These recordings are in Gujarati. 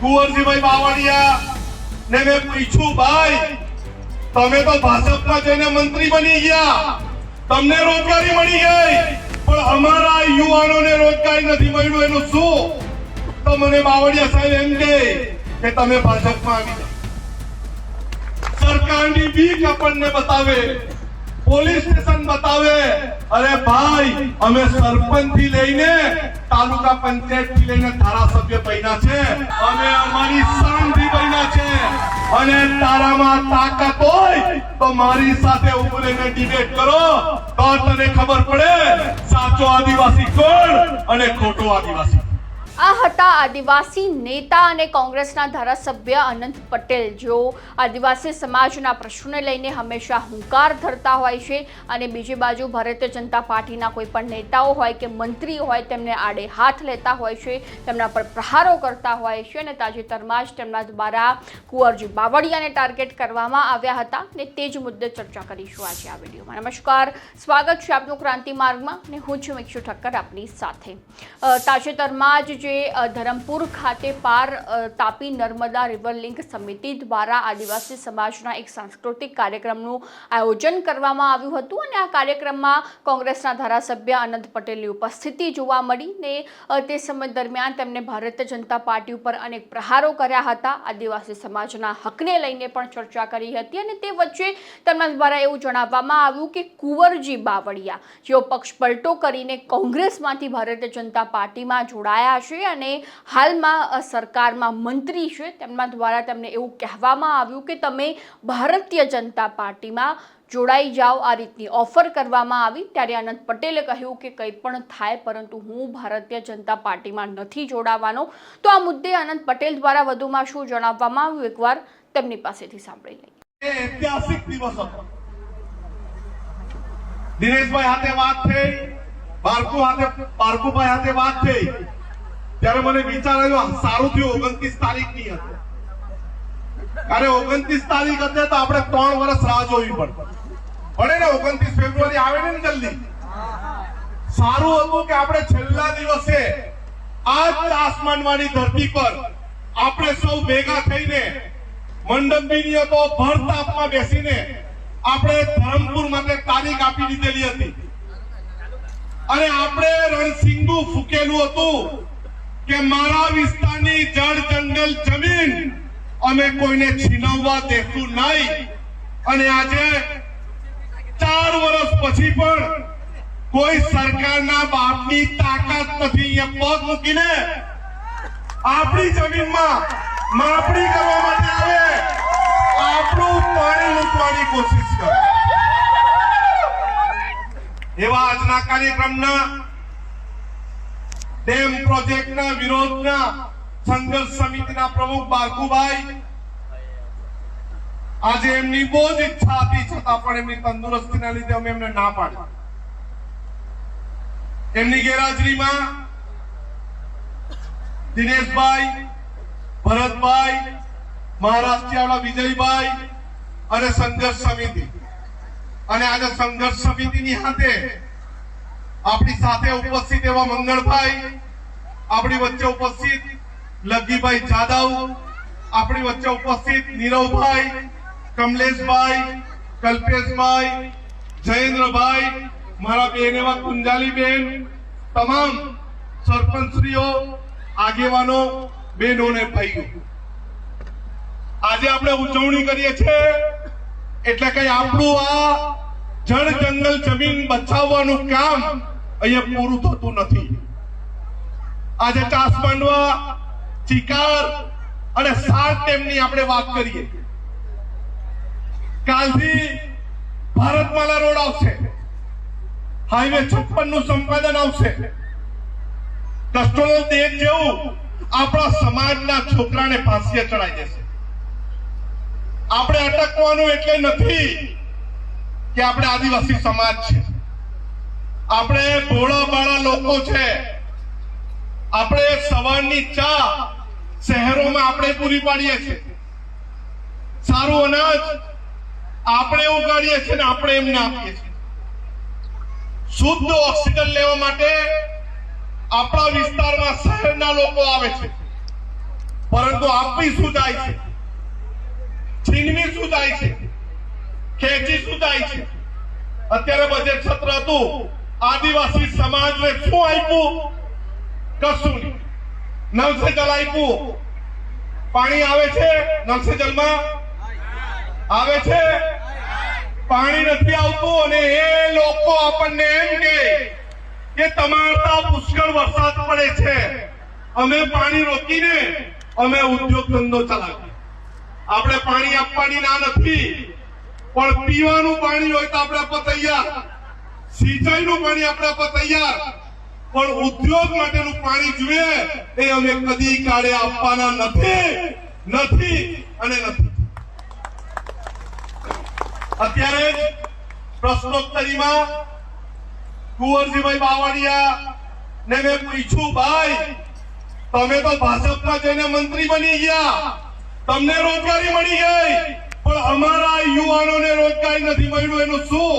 કુંવરજીભાઈ બાવળિયા ને મેં પૂછ્યું, ભાઈ તમે તો ભાજપમાં જઈને મંત્રી બની ગયા, તમને રોજગારી મળી ગઈ, પણ અમારા યુવાનોને રોજગારી નથી મળ્યું, એનું શું? તો મને બાવળિયા સાહેબ એમ કહે કે તમે ભાજપમાં આવી જાઓ, સરકારની બીક આપણને બતાવે, પોલીસ સ્ટેશન બતાવે. અરે ભાઈ, અમે સરપંચ થી લઈને તાલુકા પંચાયત થી લઈને ધારાસભ્ય બન્યા છે, અમે અમારી શાનથી બન્યા છે. અને તારામાં તાકાત હોય તો મારી સાથે ઉભરીને ડિબેટ કરો, તો તને ખબર પડે સાચો આદિવાસી કોણ અને ખોટો આદિવાસી. આ હતા આદિવાસી નેતા અને કોંગ્રેસના ધારાસભ્ય અનંત પટેલ, જેઓ આદિવાસી સમાજના પ્રશ્નોને લઈને હંમેશા હુંકાર ધરતા હોય છે અને બીજી બાજુ ભારતીય જનતા પાર્ટીના કોઈ પણ નેતાઓ હોય કે મંત્રી હોય તેમને આડે હાથ લેતા હોય છે, તેમના પર પ્રહારો કરતા હોય છે. અને તાજેતરમાં જ તેમના દ્વારા કુંવરજી બાવળિયાને ટાર્ગેટ કરવામાં આવ્યા હતા અને તે જ મુદ્દે ચર્ચા કરીશું આજે આ વિડીયોમાં. નમસ્કાર, સ્વાગત છે આપનું ક્રાંતિ માર્ગમાં અને હું છું મિક્ષુ ઠક્કર આપની સાથે. તાજેતરમાં જ ધરમપુર ખાતે પાર તાપી નર્મદા રિવર લિંક સમિતિ દ્વારા આદિવાસી સમાજના એક સાંસ્કૃતિક કાર્યક્રમનું આયોજન કરવામાં આવ્યું હતું અને આ કાર્યક્રમમાં કોંગ્રેસના ધારાસભ્ય અનંત પટેલની ઉપસ્થિતિ જોવા મળી ને તે સમય દરમિયાન તેમને ભારતીય જનતા પાર્ટી ઉપર અનેક પ્રહારો કર્યા હતા, આદિવાસી સમાજના હકને લઈને પણ ચર્ચા કરી હતી. અને તે વચ્ચે તેમના દ્વારા એવું જણાવવામાં આવ્યું કે કુંવરજી બાવળિયા, જેઓ પક્ષ પલટો કરીને કોંગ્રેસમાંથી ભારતીય જનતા પાર્ટીમાં જોડાયા છે અને હાલમાં સરકારમાં મંત્રી છે, તેમના દ્વારા તેમને એવું કહેવામાં આવ્યું કે તમે ભારતીય જનતા પાર્ટીમાં જોડાઈ જાઓ, આ રીતની ઓફર કરવામાં આવી. ત્યારે અનંત પટેલે કહ્યું કે કંઈ પણ થાય પરંતુ હું ભારતીય જનતા પાર્ટીમાં નથી જોડાવાનો. તો આ મુદ્દે અનંત પટેલ દ્વારા વધુમાં શું જણાવવામાં આવ્યું, એકવાર તેમની પાસેથી સાંભળી લઈએ. ઐતિહાસિક દિવસ હતો. દિનેશભાઈ હાથે વાત થઈ, બારકુભાઈ હાથે વાત થઈ, ત્યારે મને વિચાર આવ્યો સારું થયું 29 તારીખની હતી. અરે 29 તારીખ હતી તો આપણે 3 વર્ષ રાહ જોવી પડે ને. 29 ફેબ્રુઆરી આવે ને જલ્દી. સારું હતું કે આપણે છેલ્લા દિવસે આ ચાસ માંડવાની ધરતી પર આપણે સૌ ભેગા થઈને મંડપની તો ભર તાપમાં બેસીને આપણે ધરમપુર માટે તારીખ આપી દીધેલી હતી અને આપણે રણસિંગુ ફૂકેલું હતું કે મારા વિસ્તારની જળ જંગલ જમીન અમે કોઈને છીનવવા દેશું નહીં. અને આજે 4 વર્ષ પછી પણ કોઈ સરકારના બાપની તાકાત નથી એ પગ મૂકીને આપણી જમીનમાં માપણી કરવા માટે આવે, આપણું પાણી લૂંટવાની કોશિશ કરે. એવા આજના કાર્યક્રમના ડેમ પ્રોજેક્ટના વિરોધના સંઘર્ષ સમિતિના પ્રમુખ બારકુભાઈ, આજે એમની બહુ જ ઈચ્છા હતી છતાં પણ એમની તંદુરસ્તીના લીધે અમે એમને ના પાડી. એમની ગેરહાજરીમાં દિનેશભાઈ, ભરતભાઈ, મહારાષ્ટ્રીયાવાળા વિજયભાઈ અને સંઘર્ષ સમિતિ, અને આજે સંઘર્ષ સમિતિની હાથે આપણી સાથે ઉપસ્થિત એવા મંગળભાઈ, આપણી વચ્ચે ઉપસ્થિત લગીભાઈ જાદવ, આપણી વચ્ચે ઉપસ્થિત નીરવભાઈ, કમલેશભાઈ, કલ્પેશભાઈ, જયેન્દ્રભાઈ, મારા બેન એવા કુંજાલીબેન, તમામ સરપંચશ્રીઓ, આગેવાનો, બહેનો ને ભાઈઓ, આજે આપણે ઉજવણી કરીએ છીએ એટલે કઈ આપણું આ જળ જંગલ જમીન બચાવવાનું કામ અહીંયા પૂરું થતું નથી. આજે ચાસ માંડવા, ચિકાર અને સાત ડેમની આપણે વાત કરીએ. કાલથી ભારતમાલા રોડ આવશે, હાઈવે 56 નું સંપાદન આવશે. કસ્ટોરલ દેશ જેવું આપણા સમાજના છોકરાને ફાંસીએ ચડાઈ જશે. આપણે અટકવાનું એટલે નથી કે આપણે આદિવાસી સમાજ છે, આપણે ભોળા બાળા લોકો છે. આપણે સવારની ચા શહેરોમાં આપણે પૂરી પાડીએ છીએ, સારું અનાજ આપણે ઉગાડીએ છીએ ને આપણે એમને આપીએ છીએ. શુદ્ધ ઓક્સિજન લેવા માટે આપણા વિસ્તારમાં શહેરના લોકો આવે છે, પરંતુ પરંતુ આપી શું જાય છે, છીનવી શું જાય છે, ખેંચી શું જાય છે? અત્યારે બજેટ સત્ર હતું, આદિવાસી સમાજને શું આપ્યું? કશું નહીં. નળ સે જલ આપ્યું, પાણી આવે છે? નળ સે જલમાં આવે છે? પાણી નથી આવતું. અને એ લોકો આપણને એમ કે તમારા પુષ્કળ વરસાદ પડે છે, અમે પાણી રોકીને અમે ઉદ્યોગ ધંધો ચલાવીએ. આપણે પાણી આપવાની ના નથી, પણ પીવાનું પાણી હોય તો આપણે આપવા તૈયાર, સિંચાઈનું પાણી આપણે આપવા તૈયાર, પણ ઉદ્યોગ માટેનું પાણી જોઈએ એ અમે કદી કાળે આપવાના નથી અને નથી. અત્યારે જ પ્રશ્નોત્તરીમાં કુંવરજીભાઈ બાવળિયા ને મેં પૂછ્યું, ભાઈ તમે તો ભાજપમાં જઈને મંત્રી બની ગયા, તમને રોજગારી મળી ગઈ, પણ અમારા યુવાનોને રોજગારી નથી મળ્યું, એનું શું?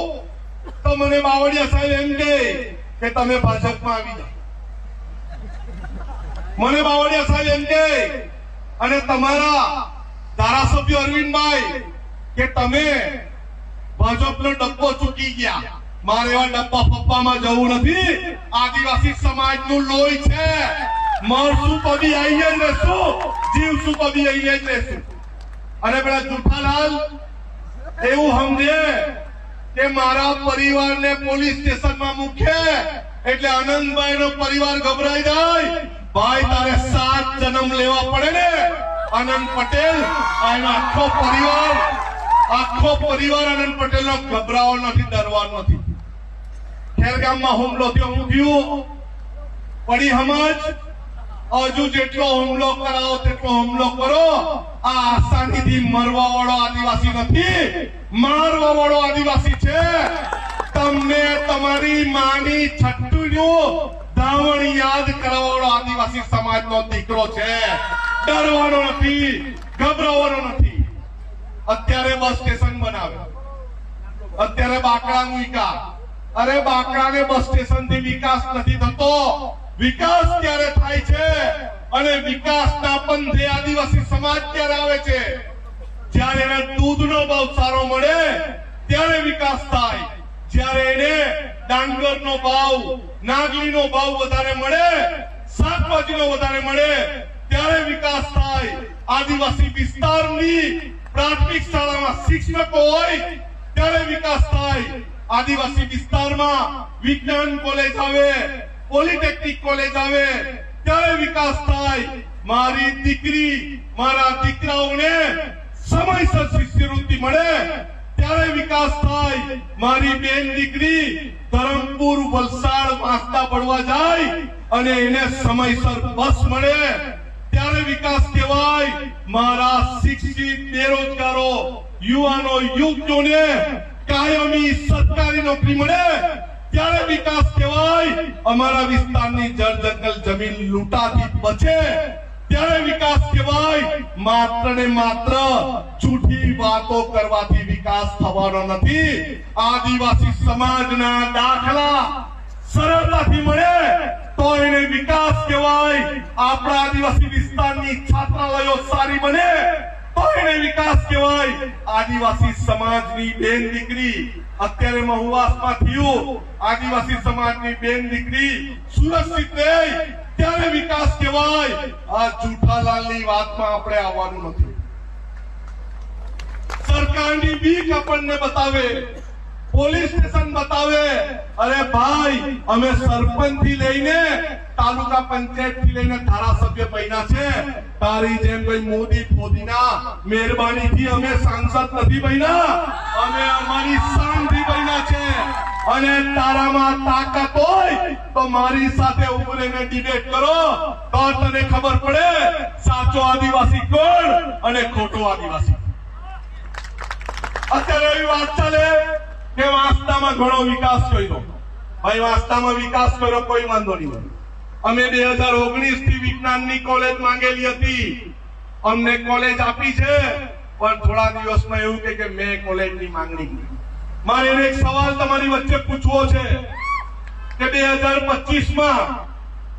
તો મને બાવળિયા સાહેબ એમ કે તમે ભાજપમાં આવી જાઓ. મને બાવળિયા સાહેબ એમ કે, અને તમારા ધારાસભ્ય અરવિંદભાઈ કે તમે ભાજપનો ડબ્બો ચૂકી ગયા. મારે એવા ડબ્બા પપ્પામાં જવું નથી. આદિવાસી સમાજનું લોહી છે, મરશું તો બી આવીએ જ રહેશું, જીવશું તો બી આવીએ જ રહેશું. અને પેલા જુઠાલાલ એવું સમજે કે મારા પરિવારને પોલીસ સ્ટેશનમાં મૂકે એટલે આનંદભાઈનો પરિવાર ગભરાઈ જાય. ભાઈ તારે 7 જન્મ લેવા પડે ને આનંદ પટેલ, એનો આખો પરિવાર આનંદ પટેલનો ગભરાવો નથી, ડરવાનો નથી. ખેરગામમાં હુમલો થયો, હું થયું પડી સમજ. હજુ જેટલો હુમલો કરાવો તેટલો હુમલો કરો. આ આસાનીથી મરવા વાળો આદિવાસી નથી, મારવા વાળો આદિવાસી છે. તમને તમારી માની છઠ્ઠુનું ધાવણ યાદ કરાવવા વાળો આદિવાસી સમાજનો દીકરો છે. ડરવાનો નથી, ગભરાવાનો નથી. અત્યારે બસ સ્ટેશન બનાવે, અત્યારે બાકડા મૂક્યા. અરે બાકડાને બસ સ્ટેશન થી વિકાસ નથી થતો. વિકાસ ત્યારે થાય છે અને વિકાસના પંથે આદિવાસી સમાજ ત્યારે આવે છે જ્યારે એને દૂધનો ભાવ સારો મળે ત્યારે વિકાસ થાય. જ્યારે એને ડાંગરનો ભાવ, નાગલીનો ભાવ વધારે મળે, શાકભાજીનો વધારે મળે ત્યારે વિકાસ થાય. આદિવાસી વિસ્તારની પ્રાથમિક શાળામાં શિક્ષકો હોય ત્યારે વિકાસ થાય. આદિવાસી વિસ્તારમાં વિજ્ઞાન કોલેજ આવે, પોલિટેકનિક કોલેજ આવે ત્યારે વિકાસ થાય. મારી દીકરી, મારા દીકરાઓને સમયસર શિષ્યવૃત્તિ મળે ત્યારે વિકાસ થાય. મારી બેન દીકરી ધરમપુર, વલસાડ, વાંસદા ભણવા જાય અને એને સમયસર બસ મળે ત્યારે વિકાસ કહેવાય. મારા શિક્ષિત બેરોજગારો યુવાનો, યુવકોને કાયમી સરકારી નોકરી મળે ત્યારે વિકાસ કહેવાય. અમારા વિસ્તારની જળ જંગલ જમીન લૂંટાતી બચે ત્યારે વિકાસ કહેવાય. માત્ર ને માત્ર જૂઠી વાતો કરવાથી વિકાસ થવાનો નથી. આદિવાસી સમાજના દાખલા સરળતાથી મળે તો એને વિકાસ કહેવાય. આપણા આદિવાસી વિસ્તારની છાત્રાલયો સારી બને તો એને વિકાસ કહેવાય. આદિવાસી સમાજની બેન દીકરી અત્યારે મહુવાસમાં થયું, આદિવાસી સમાજની બેન દીકરી સુરક્ષિત રહે ત્યારે વિકાસ કહેવાય. આ જૂઠાલાલની વાતમાં આપણે આવવાનું નથી. સરકારની બીક આપણને બતાવે, પોલીસ સ્ટેશન બતાવે. અરે ભાઈ, અમે સરપંચ થી લઈને તાલુકા પંચાયત થી લઈને ધારાસભ્ય બન્યા છે. તારી જેમ કોઈ મોદી ફોદીના મહેરબાની થી અમે સાંસદ નથી બન્યા, અમે અમારી શાનથી બન્યા છે. અને તારામાં તાકાત હોય તો મારી સાથે ઉભરીને ડિબેટ કરો તો તને ખબર પડે સાચો આદિવાસી કોણ અને ખોટો આદિવાસી. અત્યારે એવી વાત ચાલે કે વાંસદામાં ઘણો વિકાસ કર્યો. ભાઈ, વાંસદામાં વિકાસ કર્યો, કોઈ વાંધો નહીં. અમે 2019 થી વિજ્ઞાનની કોલેજ માંગેલી હતી, અમને કોલેજ આપી છે, પણ થોડા દિવસમાં એવું કે મેં કોલેજની માંગણી કરી. મારે એને એક સવાલ તમારી વચ્ચે પૂછવો છે કે 2025 માં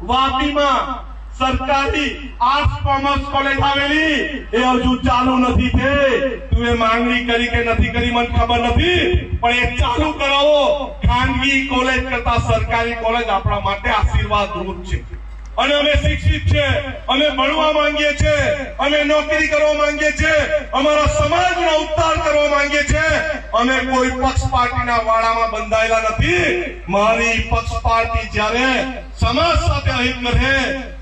વાપીમાં સરકારી આર્ટ્સ કોમર્સ કોલેજ આવેલી એ હજુ ચાલુ નથી થઈ. તું એ માંગણી કરી કે નથી કરી મને ખબર નથી, પણ એ ચાલુ કરાવો. ખાનગી કોલેજ કરતા સરકારી કોલેજ આપણા માટે આશીર્વાદરૂપ છે. અને અમે શિક્ષિત છે, અમે ભણવા માંગીએ છીએ, અમે નોકરી કરવા માંગીએ છીએ, અમારા સમાજનો ઉદ્ધાર કરવા માંગીએ છીએ. અમે કોઈ પક્ષ પાર્ટીના વાડામાં બંધાયેલા નથી. મારી પક્ષ પાર્ટી જ્યારે સમાજ સાથે અહિત કરે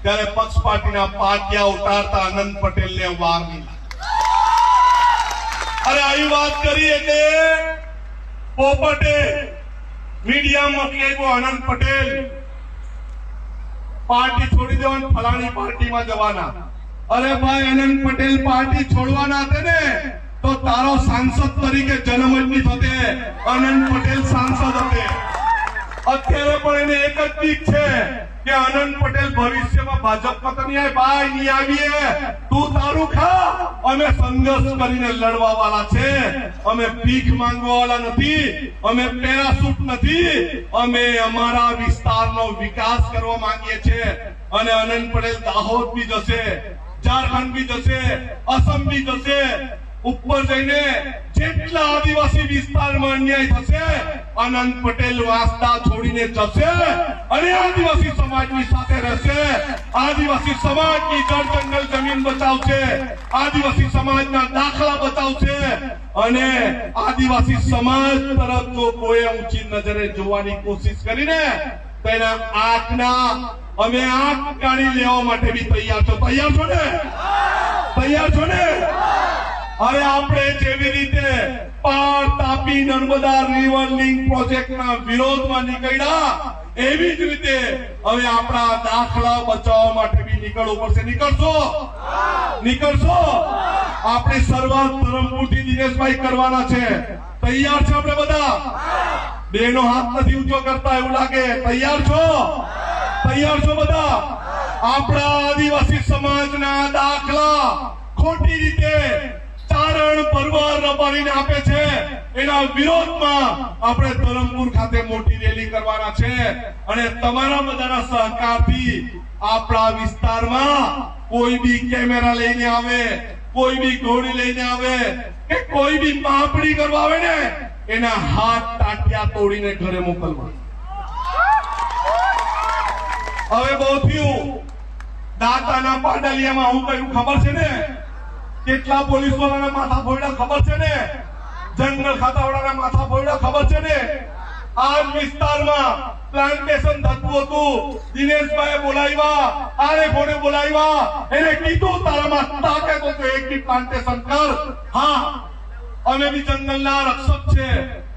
ત્યારે પક્ષ પાર્ટીના પાટિયા ઉતારતા આનંદ પટેલને વાર નહીં. અરે આવી વાત કરી એટલે પોપટે મીડિયામાં મોકલ્યો આનંદ પટેલ પાર્ટી છોડી દેવાની, ફલાણી પાર્ટીમાં જવાના. અરે ભાઈ, આનંદ પટેલ પાર્ટી છોડવાના હતા ને તો તારો સાંસદ તરીકે જન્મ જ નહીં થતે. આનંદ પટેલ સાંસદ હતે. અત્યારે પણ એને એક જ બીક છે કે આનંદ પટેલ ભવિષ્યમાં ભાજપમાં તો નહીં આવે. ભાઈ નહીં આવીએ, તું તારું ખા. અમે સંઘર્ષ કરીને લડવા વાળા છે. અમે ભીખ માંગવા વાળા નથી, અમે પેરાશૂટ નથી. અમે અમારા વિસ્તારનો વિકાસ કરવા માંગીએ છીએ. અને આનંદ પટેલ દાહોદ બી જશે, ઝારખંડ બી જશે, અસમ બી જશે. ઉપર જઈને જેટલા આદિવાસી વિસ્તારમાં અન્યાય થશે આનંદ પટેલ વાસ્તા છોડીને જશે અને આદિવાસી સમાજની સાથે રહેશે. આદિવાસી સમાજની જળ જંગલ જમીન બચાવશે, આદિવાસી સમાજના દાખલા બચાવશે. અને આદિવાસી સમાજ તરફ જો કોઈ ઊંચી નજરે જોવાની કોશિશ કરીને તેના આંખના અમે આંખ કાઢી લેવા માટે બી તૈયાર છો. તૈયાર છો ને? તૈયાર છો ને? હવે આપણે જેવી રીતે પાર તાપી નર્મદા રિવર લિંક પ્રોજેક્ટના વિરોધમાં નીકળ્યા એવી જ રીતે હવે આપણા દાખલા બચાવવા માટે બી નીકળવું પડશે. નીકળશો? નીકળશો? આપણે શરૂઆત ધરમપુરથી દિનેશભાઈ કરવાના છે. તૈયાર છે આપણે બધા? બેનો હાથ નથી ઊંચો કરતા એવું લાગે. તૈયાર છો? તૈયાર છો બધા? આપણા આદિવાસી સમાજના દાખલા ખોટી રીતે ચારણ પરવાર રબારીને આપે છે એના વિરોધમાં આપણે ધરમપુર ખાતે મોટી રેલી કરવાના છે. અને તમારા બધાના સહકારથી આપણા વિસ્તારમાં કોઈ બી કેમેરા લઈને આવે, કોઈ બી ઘોડી લઈને આવે કે કોઈ બી માપણી કરવા આવે ને એના હાથ ટાટિયા તોડીને ઘરે મોકલવા. હવે બહુ થયું. દાતાના પાડાલિયામાં હું કહ્યું ખબર છે ને? કેટલા પોલીસ વાળાના માથા ફોડ્યા ખબર છે ને? જંગલ ખાતા વાળાના માથા ફોડ્યા ખબર છે ને? આ વિસ્તારમાં પ્લાન્ટેશન થતું હતું. દિનેશભાઈ બોલાવ્યા, આરે કોને બોલાવ્યા, એને કીધું તારામાં તાકાત હોય તો એક બી પ્લાન્ટેશન કર. હા, અમે બી જંગલના રક્ષક છે,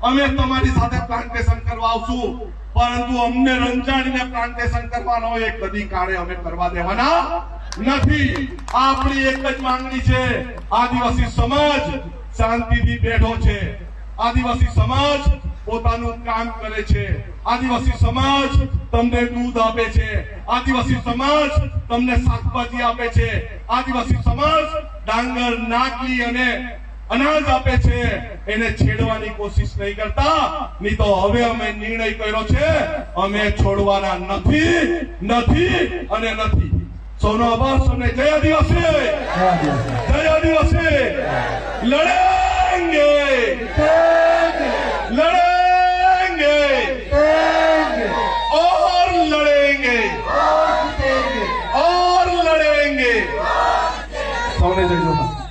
અમે તમારી સાથે પ્લાન્ટેશન કરવા આવશું, પરંતુ અમને રંજાડીને પ્લાન્ટેશન કરવાનો હોય એ કદી કાળે અમે કરવા દેવાના નથી. આપણી એક જ માંગણી છે. આદિવાસી સમાજ શાંતિથી બેઠો છે, આદિવાસી સમાજ પોતાનું કામ કરે છે, આદિવાસી સમાજ તમને દૂધ આપે છે, આદિવાસી સમાજ તમને શાકભાજી આપે છે, આદિવાસી સમાજ ડાંગર નાકલી અને અનાજ આપે છે. એને છેડવાની કોશિશ નહીં કરતા. નહીં તો હવે અમે નિર્ણય કર્યો છે, અમે છોડવાના નથી, નથી અને નથી. સૌનો આભાર. સૌને જય આદિવાસી, જય આદિવાસી. લડેંગે, લડેંगे और लड़ेंगे और लड़ेंगे. सौने जय जोहार.